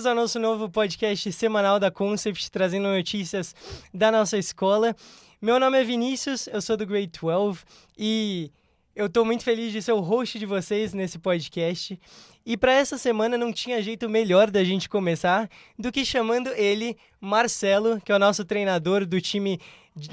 Bem-vindos ao nosso novo podcast semanal da Concept, trazendo notícias da nossa escola. Meu nome é Vinícius, eu sou do Grade 12 e eu estou muito feliz de ser o host de vocês nesse podcast. E para essa semana não tinha jeito melhor da gente começar do que chamando ele, Marcelo, que é o nosso treinador do time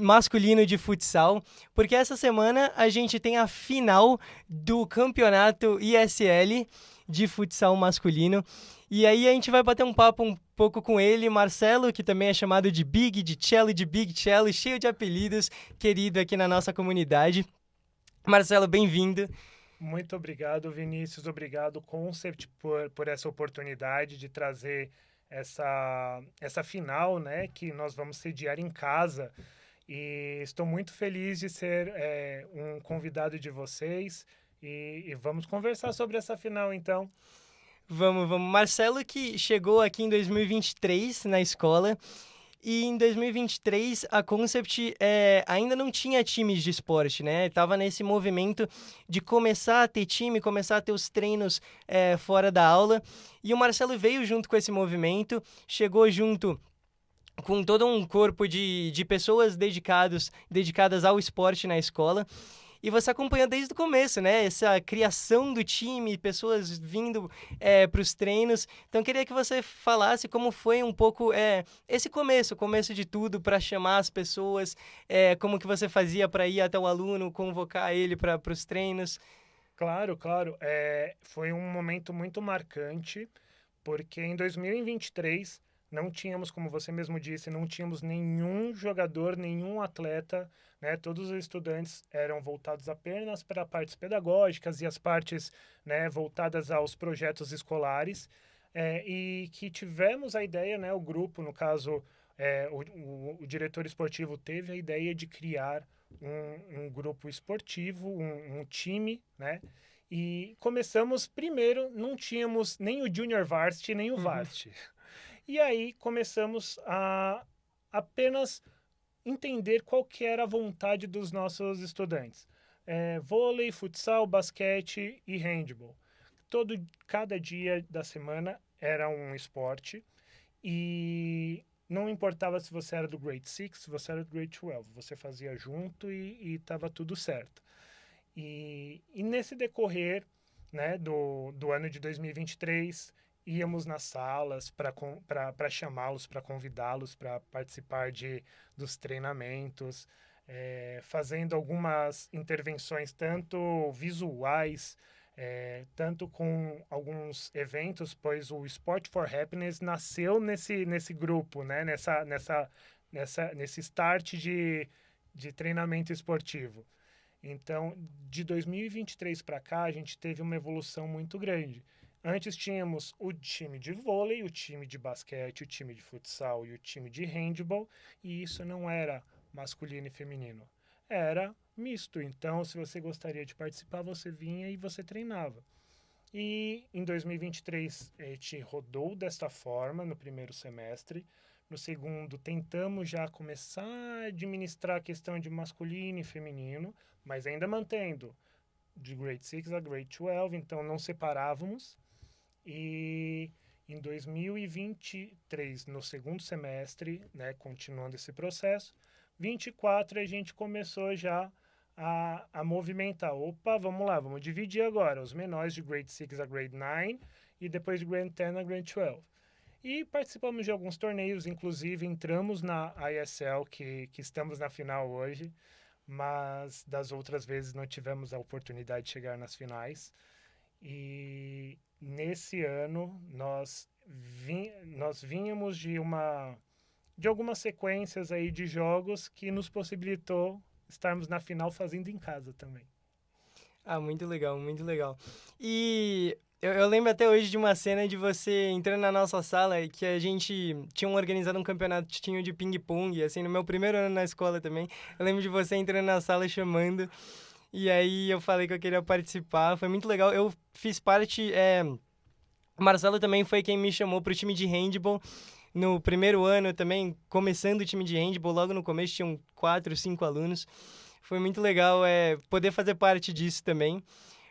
masculino de futsal, porque essa semana a gente tem a final do campeonato ISL de futsal masculino. E aí a gente vai bater um papo um pouco com ele, Marcelo, que também é chamado de Big, de Cello, de Big Cello, cheio de apelidos, querido aqui na nossa comunidade. Marcelo, bem-vindo. Muito obrigado, Vinícius. Obrigado, Concept, por essa oportunidade de trazer essa final, né, que nós vamos sediar em casa. E estou muito feliz de ser um convidado de vocês. E vamos conversar sobre essa final, então. Vamos. Marcelo que chegou aqui em 2023 na escola. E em 2023, a Concept ainda não tinha times de esporte, né? Tava nesse movimento de começar a ter time, começar a ter os treinos fora da aula. E o Marcelo veio junto com esse movimento, chegou junto com todo um corpo de pessoas dedicadas ao esporte na escola. E você acompanhou desde o começo, né? Essa criação do time, pessoas vindo para os treinos. Então, queria que você falasse como foi um pouco esse começo de tudo, para chamar as pessoas, como que você fazia para ir até o aluno, convocar ele para os treinos. Claro. Foi um momento muito marcante, porque em 2023 não tínhamos, como você mesmo disse, não tínhamos nenhum jogador, nenhum atleta, né? Todos os estudantes eram voltados apenas para partes pedagógicas e as partes, né, voltadas aos projetos escolares, e que tivemos a ideia, né, o grupo, no caso, o diretor esportivo teve a ideia de criar um grupo esportivo, um time, né? E começamos, primeiro, não tínhamos nem o Junior Varsity, nem o Varsity. E aí começamos a apenas entender qual que era a vontade dos nossos estudantes. Vôlei, futsal, basquete e handball. Cada dia da semana era um esporte e não importava se você era do Grade 6, se você era do Grade 12. Você fazia junto e estava tudo certo. E nesse decorrer, né, do ano de 2023, íamos nas salas para chamá-los, para convidá-los para participar dos treinamentos, fazendo algumas intervenções tanto visuais, tanto com alguns eventos, pois o Sport for Happiness nasceu nesse grupo, né, nesse start de treinamento esportivo. Então, de 2023 para cá, a gente teve uma evolução muito grande. Antes tínhamos o time de vôlei, o time de basquete, o time de futsal e o time de handball, e isso não era masculino e feminino. Era misto. Então, se você gostaria de participar, você vinha e você treinava. E em 2023, a gente rodou desta forma no primeiro semestre. No segundo, tentamos já começar a administrar a questão de masculino e feminino, mas ainda mantendo de Grade 6 a Grade 12, então não separávamos. E em 2023, no segundo semestre, né, continuando esse processo, 24 a gente começou já a movimentar. Opa, vamos lá, vamos dividir agora os menores de Grade 6 a Grade 9 e depois de Grade 10 a Grade 12. E participamos de alguns torneios, inclusive entramos na ISL, que estamos na final hoje, mas das outras vezes não tivemos a oportunidade de chegar nas finais. E nesse ano nós vínhamos de algumas sequências aí de jogos que nos possibilitou estarmos na final fazendo em casa também. Ah, muito legal. E eu lembro até hoje de uma cena de você entrando na nossa sala e que a gente tinha organizado um campeonatinho de ping-pong, assim, no meu primeiro ano na escola também. Eu lembro de você entrando na sala chamando, e aí eu falei que eu queria participar. Foi muito legal. Eu fiz parte... O Marcelo também foi quem me chamou pro time de handball. No primeiro ano também, começando o time de handball, logo no começo tinham 4, 5 alunos. Foi muito legal poder fazer parte disso também.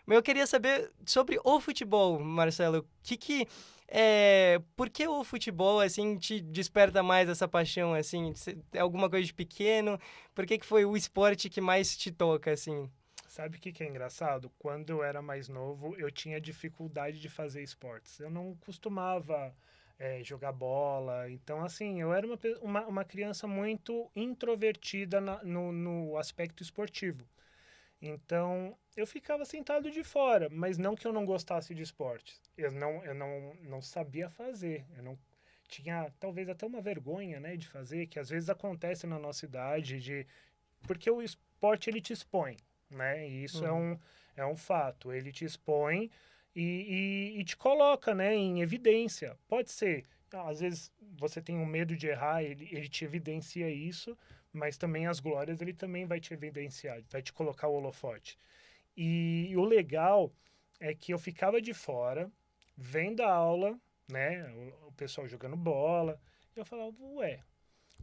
Mas eu queria saber sobre o futebol, Marcelo. O que por que o futebol, assim, te desperta mais essa paixão, assim? É alguma coisa de pequeno? Por que foi o esporte que mais te toca, assim? Sabe o que que é engraçado? Quando eu era mais novo, eu tinha dificuldade de fazer esportes. Eu não costumava jogar bola. Então, assim, eu era uma criança muito introvertida no aspecto esportivo. Então, eu ficava sentado de fora, mas não que eu não gostasse de esportes. Eu não sabia fazer. Eu não tinha talvez até uma vergonha, né, de fazer, que às vezes acontece na nossa idade, porque o esporte ele te expõe, né? E isso é Uhum. um fato. Ele te expõe e te coloca, né, em evidência. Pode ser, às vezes você tem um medo de errar, ele te evidencia isso, mas também as glórias ele também vai te evidenciar, vai te colocar o holofote. E o legal é que eu ficava de fora, vendo a aula, né, o pessoal jogando bola, e eu falava, ué,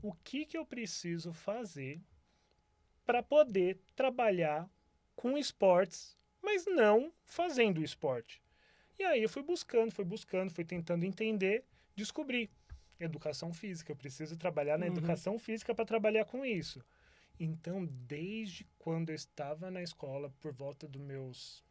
o que que eu preciso fazer para poder trabalhar com esportes, mas não fazendo esporte? E aí eu fui tentando entender, descobri educação física. Eu preciso trabalhar na Uhum. educação física para trabalhar com isso. Então, desde quando eu estava na escola, por volta dos meus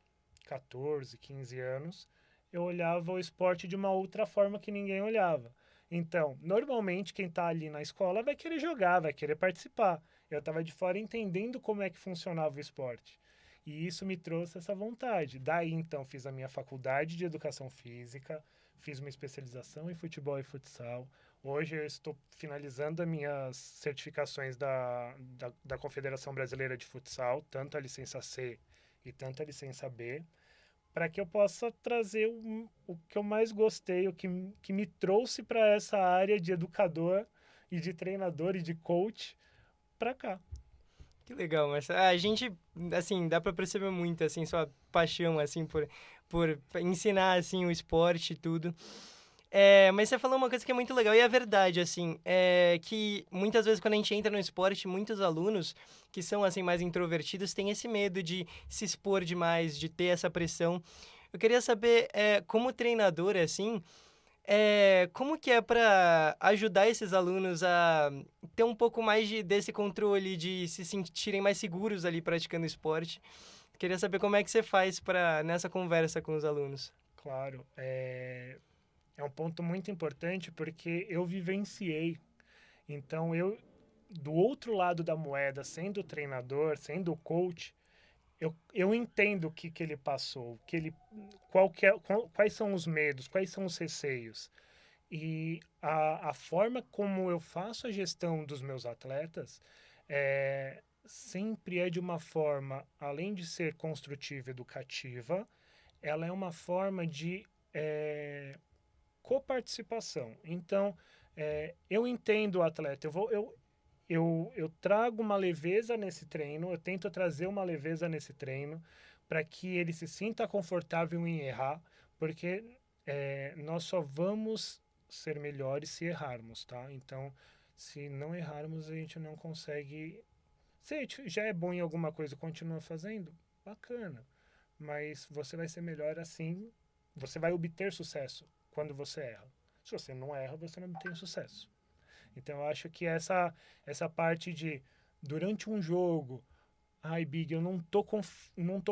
14, 15 anos, eu olhava o esporte de uma outra forma que ninguém olhava. Então, normalmente quem está ali na escola vai querer jogar, vai querer participar. Eu estava de fora entendendo como é que funcionava o esporte. E isso me trouxe essa vontade. Daí, então, fiz a minha faculdade de educação física, fiz uma especialização em futebol e futsal. Hoje eu estou finalizando as minhas certificações da Confederação Brasileira de Futsal, tanto a licença C e tanto a licença B, para que eu possa trazer o que eu mais gostei, que me trouxe para essa área de educador e de treinador e de coach para cá. Que legal, mas a gente, assim, dá pra perceber muito, assim, sua paixão, assim, por ensinar, assim, o esporte e tudo. Mas você falou uma coisa que é muito legal, e é verdade, assim, que muitas vezes quando a gente entra no esporte, muitos alunos que são, assim, mais introvertidos têm esse medo de se expor demais, de ter essa pressão. Eu queria saber, como treinador, assim, como que é para ajudar esses alunos a ter um pouco mais desse controle, de se sentirem mais seguros ali praticando esporte? Queria saber como é que você faz para nessa conversa com os alunos. Claro, é um ponto muito importante porque eu vivenciei. Então, do outro lado da moeda, sendo treinador, sendo coach, eu entendo o que ele passou, quais são os medos, quais são os receios. E a forma como eu faço a gestão dos meus atletas sempre é de uma forma, além de ser construtiva e educativa, ela é uma forma de coparticipação. Então, eu entendo o atleta, eu trago uma leveza nesse treino, eu tento trazer uma leveza nesse treino para que ele se sinta confortável em errar, porque nós só vamos ser melhores se errarmos, tá? Então, se não errarmos, a gente não consegue. Se a gente já é bom em alguma coisa e continua fazendo, bacana. Mas você vai ser melhor assim, você vai obter sucesso quando você erra. Se você não erra, você não tem sucesso. Então eu acho que essa parte de durante um jogo, ai Big, eu não tô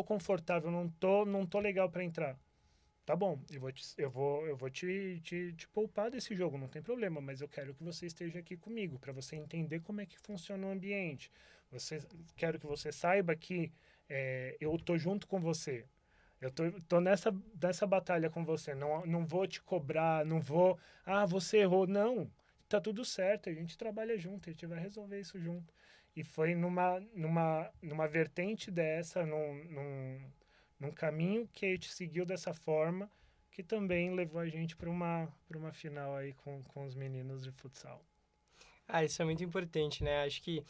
confortável, não tô legal para entrar. Tá bom, eu vou te poupar desse jogo, não tem problema, mas eu quero que você esteja aqui comigo para você entender como é que funciona o ambiente. Quero que você saiba que eu tô junto com você. Eu tô nessa batalha com você. Não vou te cobrar, não vou. Ah, você errou. Não. Tá tudo certo. A gente trabalha junto, a gente vai resolver isso junto. E foi numa vertente dessa, num caminho que a gente seguiu dessa forma, que também levou a gente para uma final aí com os meninos de futsal. Ah, isso é muito importante, né? Acho que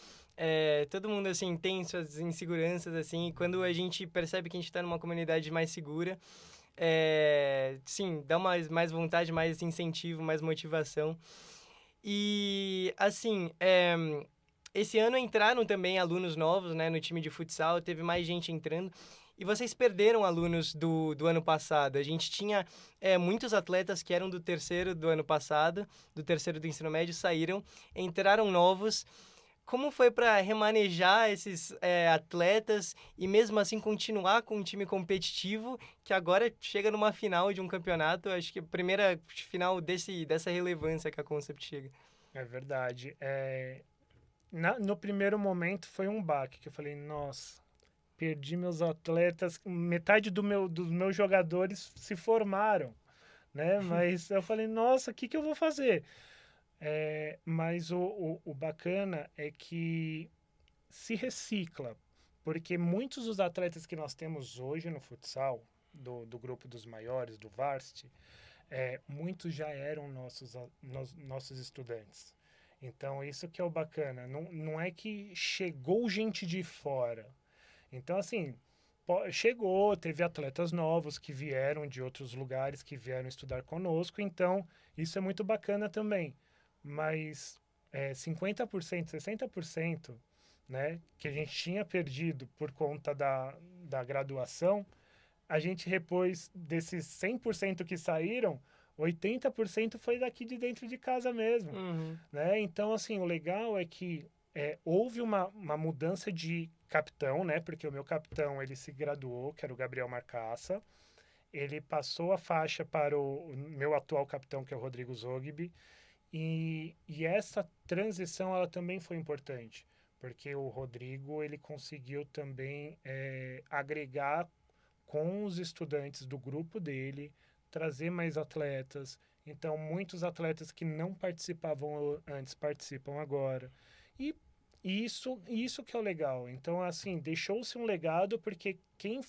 todo mundo, assim, tem suas inseguranças, assim, e quando a gente percebe que a gente está numa comunidade mais segura, sim, dá mais vontade, mais incentivo, mais motivação. E, assim, esse ano entraram também alunos novos, né, no time de futsal, teve mais gente entrando. E vocês perderam alunos do ano passado. A gente tinha muitos atletas que eram do terceiro do ano passado, do terceiro do ensino médio, saíram, entraram novos. Como foi para remanejar esses atletas e mesmo assim continuar com um time competitivo que agora chega numa final de um campeonato? Acho que a primeira final dessa relevância que a Concept chega. É verdade. No primeiro momento foi um baque, que eu falei, nossa, perdi meus atletas, metade dos meus jogadores se formaram, né? Mas eu falei, nossa, o que eu vou fazer? Mas o bacana é que se recicla, porque muitos dos atletas que nós temos hoje no futsal, do grupo dos maiores, do Varsity, muitos já eram nossos estudantes. Então, isso que é o bacana. Não é que chegou gente de fora. Então, assim, chegou, teve atletas novos que vieram de outros lugares, que vieram estudar conosco. Então, isso é muito bacana também. Mas 50%, 60%, né, que a gente tinha perdido por conta da graduação, a gente repôs desses 100% que saíram, 80% foi daqui de dentro de casa mesmo, Uhum. né? Então, assim, o legal é que houve uma mudança de capitão, né? Porque o meu capitão, ele se graduou, que era o Gabriel Marcaça. Ele passou a faixa para o meu atual capitão, que é o Rodrigo Zogby. E essa transição, ela também foi importante, porque o Rodrigo, ele conseguiu também agregar com os estudantes do grupo dele, trazer mais atletas. Então, muitos atletas que não participavam antes participam agora. E isso que é o legal. Então, assim, deixou-se um legado porque quem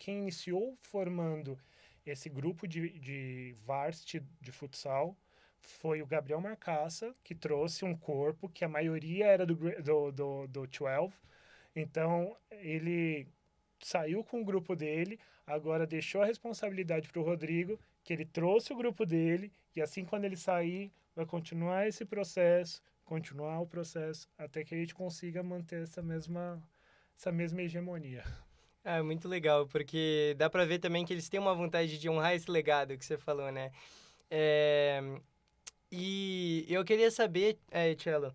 iniciou formando esse grupo de varsity de futsal foi o Gabriel Marcaça, que trouxe um corpo que a maioria era do 12. Então, ele saiu com o grupo dele, agora deixou a responsabilidade para o Rodrigo, que ele trouxe o grupo dele, e assim quando ele sair, vai continuar esse processo, continuar o processo, até que a gente consiga manter essa mesma hegemonia. É muito legal, porque dá pra ver também que eles têm uma vontade de honrar esse legado que você falou, né? É, E eu queria saber, Cello,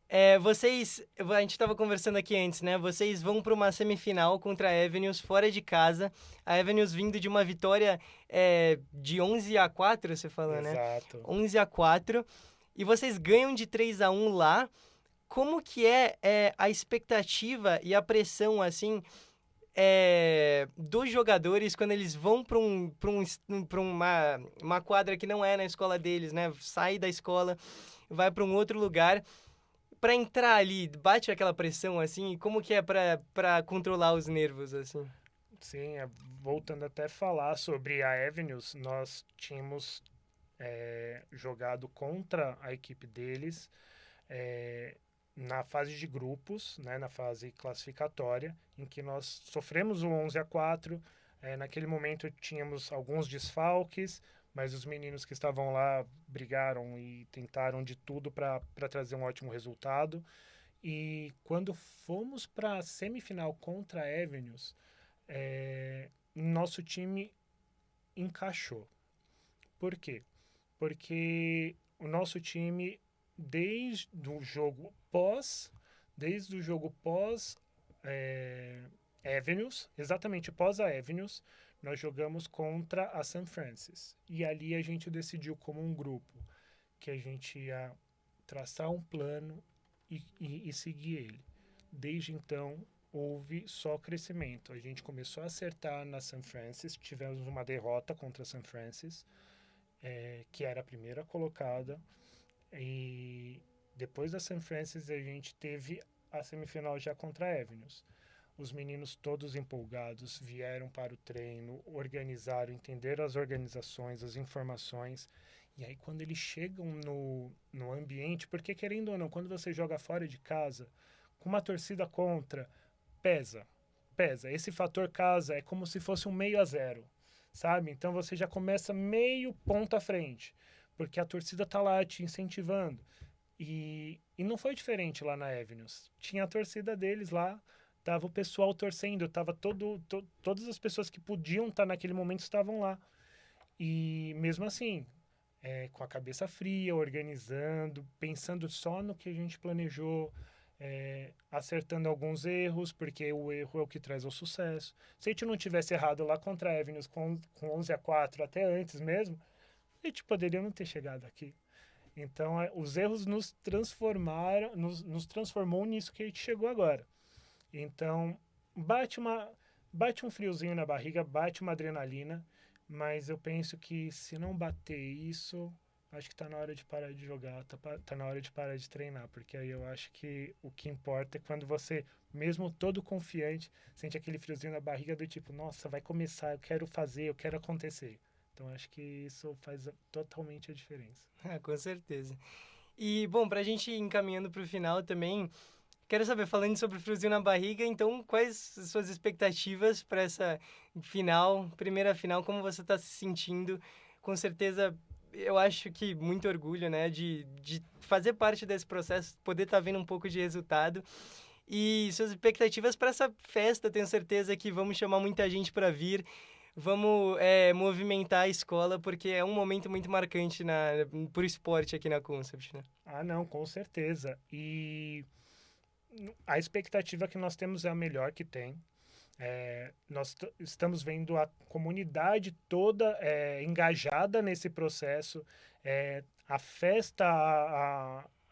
a gente estava conversando aqui antes, né? Vocês vão para uma semifinal contra a Avenues fora de casa. A Avenues vindo de uma vitória de 11-4, você falou, né? Exato. 11-4. E vocês ganham de 3-1 lá. Como que é a expectativa e a pressão, assim, dos jogadores quando eles vão para uma quadra que não é na escola deles, né? Sai da escola, vai para um outro lugar para entrar ali, bate aquela pressão assim, e como que é para controlar os nervos assim? Sim, voltando até a falar sobre a Avenues, nós tínhamos jogado contra a equipe deles na fase de grupos, né, na fase classificatória, em que nós sofremos o 11-4. Naquele momento tínhamos alguns desfalques, mas os meninos que estavam lá brigaram e tentaram de tudo para trazer um ótimo resultado. E quando fomos para a semifinal contra a Avenues, nosso time encaixou. Por quê? Porque o nosso time, desde o jogo pós Avenues, exatamente pós a Avenues, nós jogamos contra a St. Francis. E ali a gente decidiu como um grupo que a gente ia traçar um plano e seguir ele. Desde então, houve só crescimento. A gente começou a acertar na St. Francis, tivemos uma derrota contra a St. Francis, que era a primeira colocada, e depois da St. Francis a gente teve a semifinal já contra a Avenues. Os meninos todos empolgados vieram para o treino, organizaram, entenderam as organizações, as informações. E aí quando eles chegam no ambiente, porque querendo ou não, quando você joga fora de casa, com uma torcida contra, pesa. Esse fator casa é como se fosse um 0-0, sabe? Então você já começa meio ponto à frente, porque a torcida tá lá te incentivando. E não foi diferente lá na Avenues. Tinha a torcida deles lá, tava o pessoal torcendo, tava todas as pessoas que podiam estar naquele momento estavam lá. E mesmo assim, com a cabeça fria, organizando, pensando só no que a gente planejou, acertando alguns erros, porque o erro é o que traz o sucesso. Se a gente não tivesse errado lá contra a Avenues com 11-4, até antes mesmo, a gente poderia não ter chegado aqui. Então, os erros nos transformaram, nos transformou nisso que a gente chegou agora. Então, bate um friozinho na barriga, bate uma adrenalina, mas eu penso que se não bater isso, acho que tá na hora de parar de jogar, tá na hora de parar de treinar, porque aí eu acho que o que importa é quando você, mesmo todo confiante, sente aquele friozinho na barriga do tipo, nossa, vai começar, eu quero fazer, eu quero acontecer. Então acho que isso faz totalmente a diferença. Ah, com certeza. E, bom, pra gente ir encaminhando pro final também, quero saber, falando sobre o friozinho na barriga, então, quais as suas expectativas para essa final, primeira final, como você está se sentindo? Com certeza, eu acho que muito orgulho, né, de fazer parte desse processo, poder estar vendo um pouco de resultado. E suas expectativas para essa festa, tenho certeza que vamos chamar muita gente para vir. Vamos movimentar a escola, porque é um momento muito marcante por esporte aqui na Concept, né? Ah, não, com certeza. E a expectativa que nós temos é a melhor que tem. Nós estamos vendo a comunidade toda engajada nesse processo. A festa,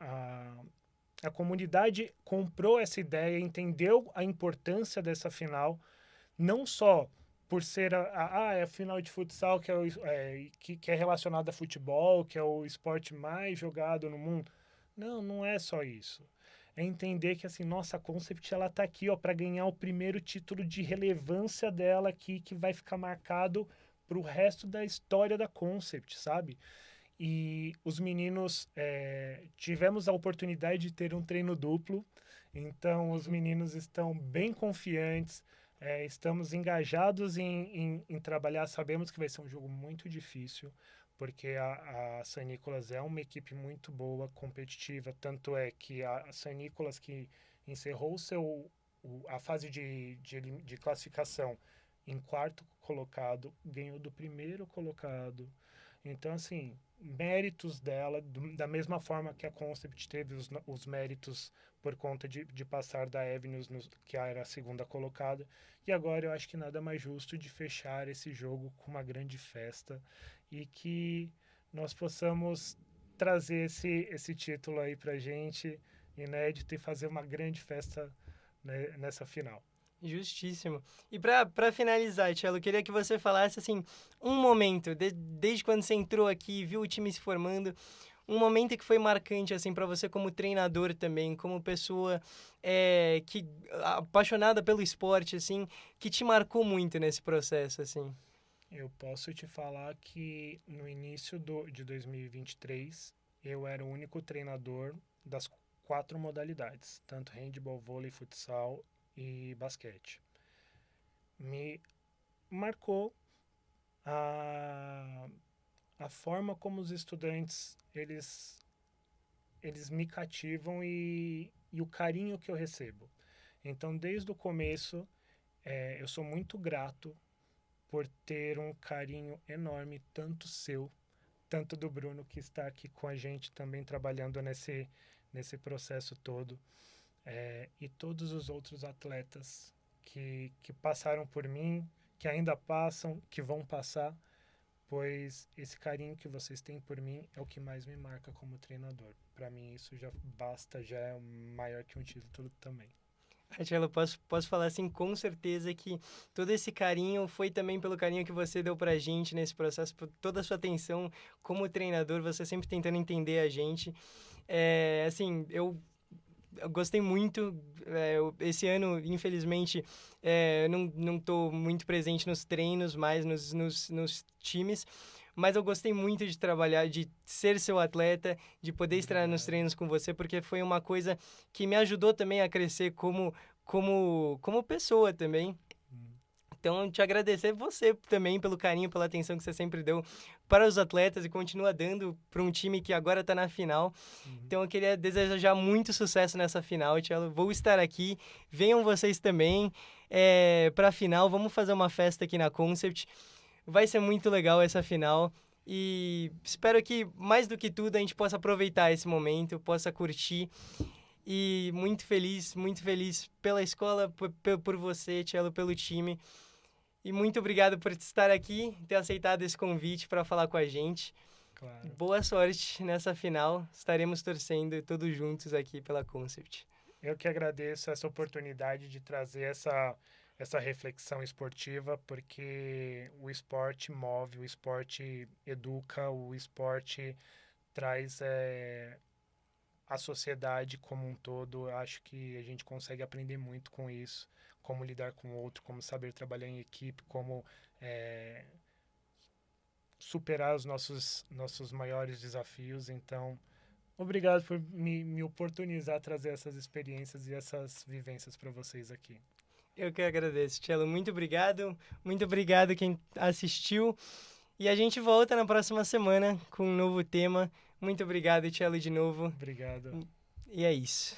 a comunidade comprou essa ideia, entendeu a importância dessa final, não só por ser a final de futsal que é relacionada a futebol, que é o esporte mais jogado no mundo. Não, não é só isso. É entender que assim, nossa, a Concept ela tá aqui, ó, para ganhar o primeiro título de relevância dela aqui, que vai ficar marcado pro resto da história da Concept, sabe? E os meninos tivemos a oportunidade de ter um treino duplo, então os meninos estão bem confiantes, estamos engajados em trabalhar. Sabemos que vai ser um jogo muito difícil, porque a San Nicolas é uma equipe muito boa, competitiva. Tanto é que a San Nicolas, que encerrou a fase de classificação em quarto colocado, ganhou do primeiro colocado. Então, assim, méritos dela, da mesma forma que a Concept teve os méritos por conta de passar da Avenues, que era a segunda colocada. E agora eu acho que nada mais justo de fechar esse jogo com uma grande festa e que nós possamos trazer esse título aí pra gente, inédito, e fazer uma grande festa, né, nessa final. Justíssimo. E para finalizar, Tchelo, eu queria que você falasse, assim, um momento, desde quando você entrou aqui, viu o time se formando, um momento que foi marcante, assim, para você como treinador também, como pessoa apaixonada pelo esporte, assim, que te marcou muito nesse processo, assim. Eu posso te falar que no início de 2023, eu era o único treinador das 4 modalidades, tanto handball, vôlei, futsal e basquete. Me marcou a, a forma como os estudantes eles me cativam e o carinho que eu recebo. Então, desde o começo, eu sou muito grato por ter um carinho enorme, tanto seu, tanto do Bruno, que está aqui com a gente também trabalhando nesse processo todo, e todos os outros atletas que passaram por mim, que ainda passam, que vão passar, pois esse carinho que vocês têm por mim é o que mais me marca como treinador. Para mim isso já basta, já é maior que um título também. Tchelo, posso falar assim com certeza que todo esse carinho foi também pelo carinho que você deu pra gente nesse processo, por toda a sua atenção como treinador, você sempre tentando entender a gente. Assim, eu gostei muito. Esse ano, infelizmente, não estou muito presente nos treinos, mais nos times. Mas eu gostei muito de trabalhar, de ser seu atleta, de poder estar nos treinos com você, porque foi uma coisa que me ajudou também a crescer como pessoa também. Então, te agradecer você também pelo carinho, pela atenção que você sempre deu para os atletas e continua dando para um time que agora está na final. Então, eu queria desejar muito sucesso nessa final, Tchelo. Vou estar aqui, venham vocês também para a final. Vamos fazer uma festa aqui na Concept. Vai ser muito legal essa final. E espero que, mais do que tudo, a gente possa aproveitar esse momento, possa curtir. E muito feliz pela escola, por você, Tchelo, pelo time. E muito obrigado por estar aqui, ter aceitado esse convite para falar com a gente. Claro. Boa sorte nessa final. Estaremos torcendo todos juntos aqui pela Concept. Eu que agradeço essa oportunidade de trazer essa reflexão esportiva, porque o esporte move, o esporte educa, o esporte traz a sociedade como um todo. Eu acho que a gente consegue aprender muito com isso, como lidar com o outro, como saber trabalhar em equipe, como superar os nossos maiores desafios. Então, obrigado por me oportunizar trazer essas experiências e essas vivências para vocês aqui. Eu que agradeço, Tchelo. Muito obrigado quem assistiu. E a gente volta na próxima semana com um novo tema. Muito obrigado, Tchelo, de novo. Obrigado. E é isso.